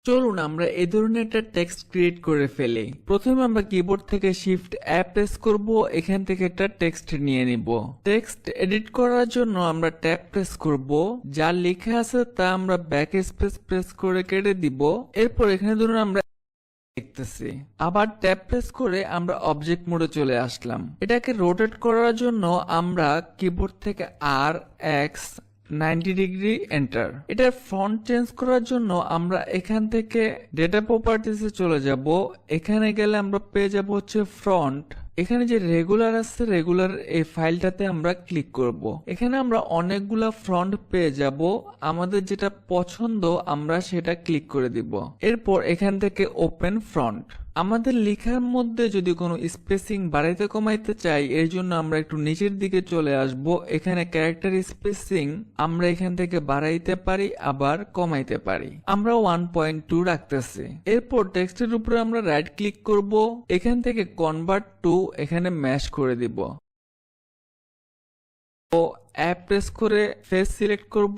চলুন আমরা এই ধরনের একটা টেক্সট ক্রিয়েট করে ফেলি। প্রথমে আমরা কিবোর্ড থেকে শিফট প্রেস করব, এখান থেকে একটা টেক্সট নিয়ে নিব। টেক্সট এডিট করার জন্য আমরা ট্যাব প্রেস করব, যা লেখা আছে তা আমরা ব্যাক স্পেস প্রেস করে কেটে দিব। এরপর এখানে ধরুন আমরা দেখতেছি, আবার ট্যাব প্রেস করে আমরা অবজেক্ট মোডে চলে আসলাম। এটাকে রোটেট করার জন্য আমরা কিবোর্ড থেকে X 90 ডিগ্রি এন্টার। এটার ফন্ট চেঞ্জ করার জন্য আমরা এখান থেকে ডেটা প্রপার্টিসে চলে যাব। এখানে গেলে আমরা পেয়ে যাব হচ্ছে ফ্রন্ট। এখানে যে রেগুলার আছে, রেগুলার এই ফাইলটাতে আমরা ক্লিক করব। এখানে আমরা অনেকগুলা ফ্রন্ট পেয়ে যাব, আমাদের যেটা পছন্দ আমরা সেটা ক্লিক করে দিব। এরপর এখান থেকে ওপেন ফ্রন্ট। আমাদের লেখার মধ্যে যদি কোনো স্পেসিং বাড়াইতে কমাইতে চাই, এর জন্য আমরা একটু নিচের দিকে চলে আসব। এখানে ক্যারেক্টার স্পেসিং আমরা এখান থেকে বাড়াইতে পারি, আবার কমাইতে পারি। আমরা 1.2 রাখতেছি। এরপর টেক্সটের উপরে আমরা রাইট ক্লিক করব, এখান থেকে কনভার্ট টু এখানে ম্যাশ করে দিব। প্রেস করে ফেস সিলেক্ট করব,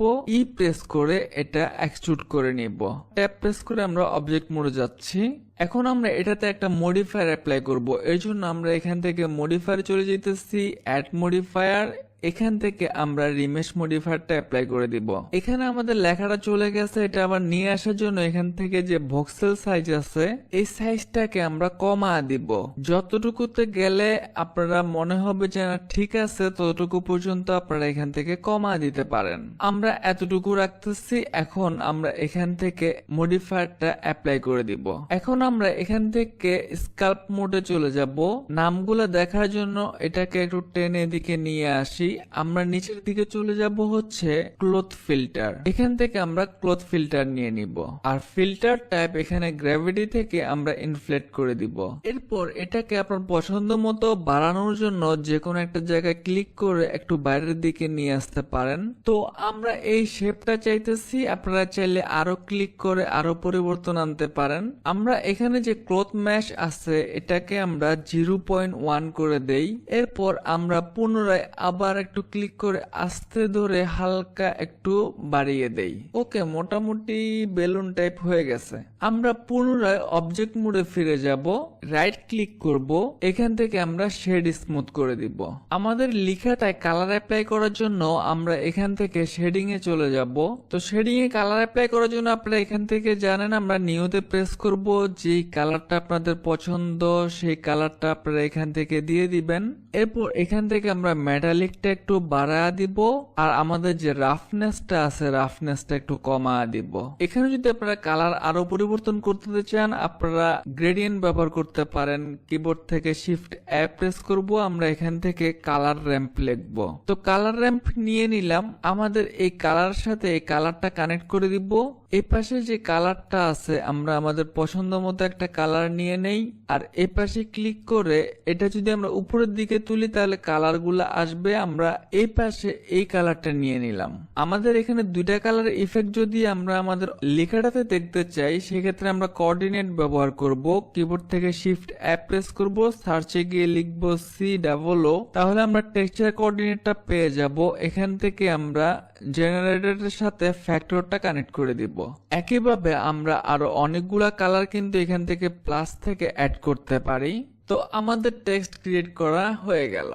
প্রেস করে এটা এক্সট্রুড করে নিব। ট্যাব প্রেস করে আমরা অবজেক্ট মোডে যাচ্ছি। এখন আমরা এটাতে একটা মডিফায়ার অ্যাপ্লাই করব। এর জন্য আমরা এখান থেকে মডিফায়ার চলে যেতেছি, অ্যাড মডিফায়ার। এখান থেকে আমরা রিমেশ মডিফায়ারটা অ্যাপ্লাই করে দিব। এখানে আমাদের লেখাটা চলে গেছে, এটা আবার নিয়ে আসার জন্য এখান থেকে যে ভক্সেল সাইজ আছে এই সাইজটাকে আমরা কমা দিব। যতটুকুতে গেলে আপনারা মনে হবে যে না ঠিক আছে, ততটুকু পর্যন্ত আপনারা এখান থেকে কমা দিতে পারেন। আমরা এতটুকু রাখতেছি। এখন আমরা এখান থেকে মডিফায়ারটা অ্যাপ্লাই করে দিব। এখন আমরা এখান থেকে স্কাল্প মোডে চলে যাব। নামগুলো দেখার জন্য এটাকে একটু টেনে এদিকে নিয়ে আসি। আমরা নিচের দিকে চলে যাব হচ্ছে ক্লথ ফিল্টার। এখান থেকে আমরা ক্লথ ফিল্টার নিয়ে নিব, আর ফিল্টার টাইপ এখানে গ্র্যাভিটি থেকে আমরা ইনফ্লেট করে দিব। এরপর এটাকে আপনার পছন্দ মতো বাড়ানোর জন্য যে কোনো একটা জায়গায় ক্লিক করে একটু বাইরের দিকে নিয়ে আসতে পারেন। তো আমরা এই শেপটা চাইতেছি, আপনারা চাইলে আরো ক্লিক করে আরো পরিবর্তন আনতে পারেন। আমরা এখানে যে ক্লথ ম্যাশ আছে এটাকে আমরা 0.1 করে দেই। এরপর আমরা পুনরায় আবার একটু ক্লিক করে আস্তে ধরে হালকা একটু বাড়িয়ে দেই। ওকে, মোটামুটি বেলুন টাইপ হয়ে গেছে। আমরা পুনরায় অবজেক্ট মোডে ফিরে যাব, রাইট ক্লিক করব, এখান থেকে আমরা শেড স্মুথ করে দিব। আমাদের লেখাটায় কালার অ্যাপ্লাই করার জন্য আমরা এখান থেকে শেডিং এ চলে যাব। তো শেডিং এ কালার অ্যাপ্লাই করার জন্য আপনারা এখান থেকে জানেন আমরা নিউতে প্রেস করব, যেই কালারটা আপনাদের পছন্দ সেই কালারটা আপনারা এখান থেকে দিয়ে দিবেন। এরপর এখান থেকে আমরা মেটালিকটা একটু বাড়া দিব, আর আমাদের যে রাফনেসটা আছে রাফনেসটা একটু কমা দিব। এখানে যদি আপনারা কালার আরো পরিবর্তন করতে চান আপনারা গ্রেডিয়েন্ট ব্যবহার করতে পারেন। কিবোর্ড থেকে শিফট প্রেস করব, আমরা এখান থেকে কালার র্যাম্প লিখব। তো কালার র্যাম্প নিয়ে নিলাম। আমাদের এই কালার সাথে এই কালারটা কানেক্ট করে দিব। এই পাশে যে কালারটা আছে আমরা আমাদের পছন্দ মতো একটা কালার নিয়ে নেই, আর এই পাশে ক্লিক করে এটা যদি আমরা উপরের দিকে তুলি তাহলে কালার গুলা আসবে। আমরা এই পাশে এই কালারটা নিয়ে নিলাম। আমাদের এখানে দুইটা কালার ইফেক্ট যদি আমরা আমাদের লেখাটাতে দেখতে চাই সেক্ষেত্রে আমরা কোঅর্ডিনেট ব্যবহার করব। কিবোর্ড থেকে শিফট প্রেস করব, সার্চে গিয়ে লিখব COO, তাহলে আমরা টেক্সচার কোঅর্ডিনেটটা পেয়ে যাব। এখান থেকে আমরা জেনারেটরের সাথে ফ্যাক্টরটা কানেক্ট করে দিব। একইভাবে আমরা আরো অনেকগুলা কালার কিন্তু এখান থেকে প্লাস থেকে অ্যাড করতে পারি। তো আমাদের টেক্সট ক্রিয়েট করা হয়ে গেল।